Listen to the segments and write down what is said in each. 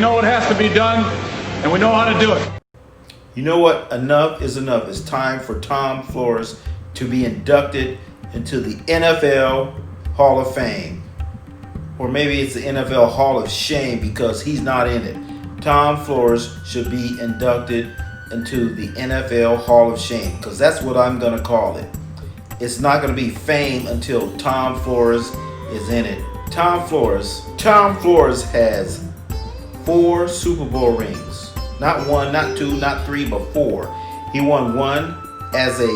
know what has to be done, and we know how to do it. You know what? Enough is enough. It's time for Tom Flores to be inducted into the NFL Hall of Fame. Or maybe it's the NFL Hall of Shame because he's not in it. Tom Flores should be inducted into the NFL Hall of Shame because that's what I'm going to call it. It's not going to be fame until Tom Flores is in it. Tom Flores has 4 Super Bowl rings. Not 1, not 2, not 3, but 4. He won 1 as a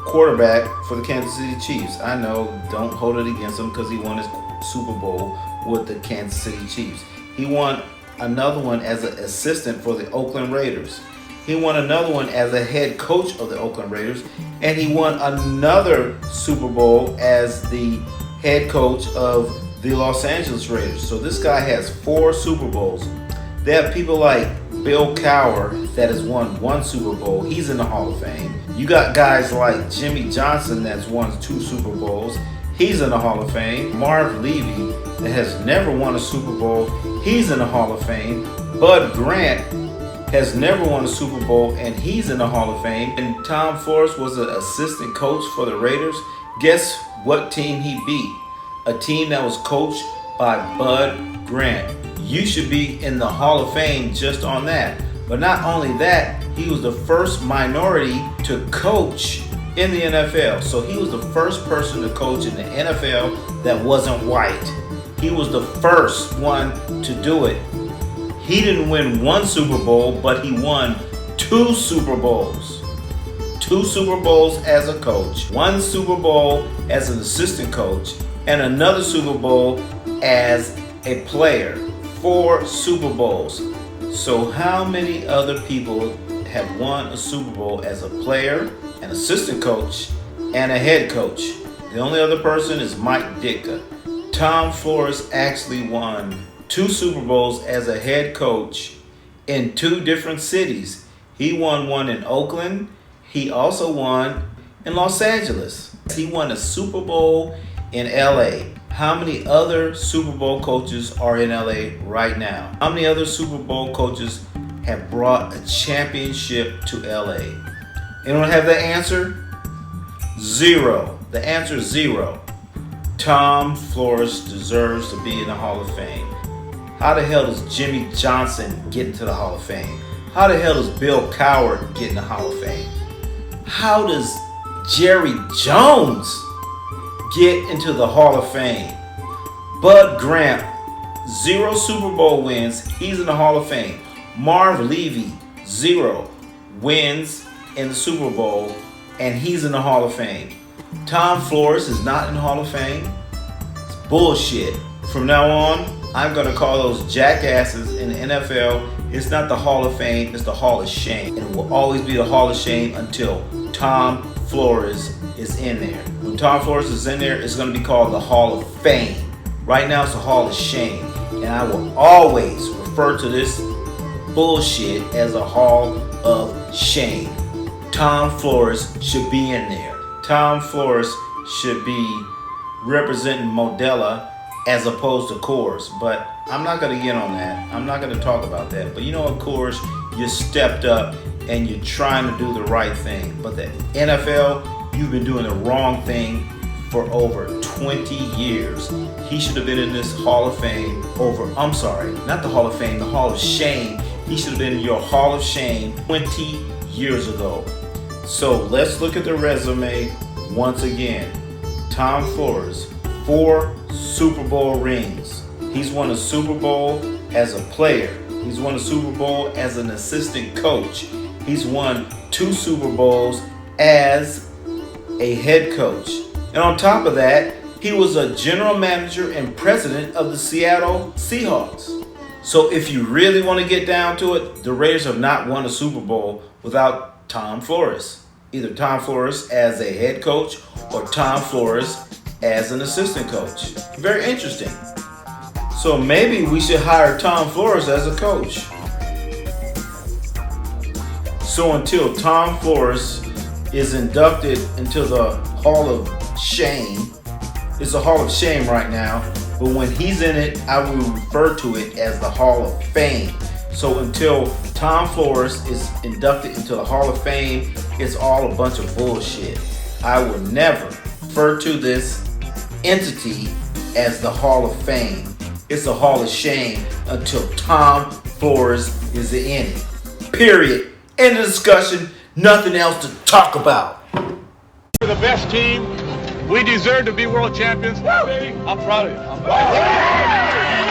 quarterback for the Kansas City Chiefs. I know, don't hold it against him because he won his Super Bowl with the Kansas City Chiefs. He won another one as an assistant for the Oakland Raiders. He won another one as a head coach of the Oakland Raiders. And he won another Super Bowl as the head coach of the Los Angeles Raiders. So this guy has 4 Super Bowls. They have people like Bill Cowher that has won 1 Super Bowl. He's in the Hall of Fame. You got guys like Jimmy Johnson that's won 2 Super Bowls. He's in the Hall of Fame. Marv Levy that has never won a Super Bowl. He's in the Hall of Fame. Bud Grant has never won a Super Bowl and he's in the Hall of Fame. And Tom Flores was an assistant coach for the Raiders. Guess what team he beat? A team that was coached by Bud Grant. You should be in the Hall of Fame just on that. But not only that, he was the first minority to coach in the NFL. So he was the first person to coach in the NFL that wasn't white. He was the first one to do it. He didn't win 1 Super Bowl, but he won 2 Super Bowls. 2 Super Bowls as a coach, 1 Super Bowl as an assistant coach, and another Super Bowl as a player. 4 Super Bowls. So how many other people have won a Super Bowl as a player, an assistant coach, and a head coach? The only other person is Mike Ditka. Tom Flores actually won 2 Super Bowls as a head coach in 2 different cities. He won 1 in Oakland. He also won in Los Angeles. He won a Super Bowl in LA. How many other Super Bowl coaches are in LA right now? How many other Super Bowl coaches have brought a championship to LA? Anyone have the answer? 0. The answer is 0. Tom Flores deserves to be in the Hall of Fame. How the hell does Jimmy Johnson get into the Hall of Fame? How the hell does Bill Cowher get in the Hall of Fame? How does Jerry Jones get into the Hall of Fame? Bud Grant, 0 Super Bowl wins. He's in the Hall of Fame. Marv Levy, 0 wins in the Super Bowl, and he's in the Hall of Fame. Tom Flores is not in the Hall of Fame. It's bullshit. From now on, I'm going to call those jackasses in the NFL. It's not the Hall of Fame, it's the Hall of Shame. And it will always be the Hall of Shame until Tom Flores is in there. When Tom Flores is in there, it's going to be called the Hall of Fame. Right now, it's the Hall of Shame. And I will always refer to this bullshit as a Hall of Shame. Tom Flores should be in there. Tom Flores should be representing Modelo as opposed to Coors. But I'm not going to get on that. I'm not going to talk about that. But you know what, Coors? You stepped up and you're trying to do the right thing. But the NFL, you've been doing the wrong thing for over 20 years. He should have been in this Hall of Fame not the Hall of Fame, the Hall of Shame. He should have been in your Hall of Shame 20 years ago. So let's look at the resume once again. Tom Flores, 4 Super Bowl rings. He's won a Super Bowl as a player. He's won a Super Bowl as an assistant coach. He's won 2 Super Bowls as a head coach. And on top of that, he was a general manager and president of the Seattle Seahawks. So if you really want to get down to it, the Raiders have not won a Super Bowl without Tom Flores. Either Tom Flores as a head coach or Tom Flores as an assistant coach. Very interesting. So maybe we should hire Tom Flores as a coach. So until Tom Flores is inducted into the Hall of Shame, It's a Hall of Shame right now, but when he's in it, I will refer to it as the Hall of Fame. So until Tom Flores is inducted into the Hall of Fame, it's all a bunch of bullshit. I will never refer to this entity as the Hall of Fame. It's a Hall of Shame until Tom Flores is in it. Period. End of discussion. Nothing else to talk about. We're the best team. We deserve to be world champions. I'm proud of you. I'm proud of you.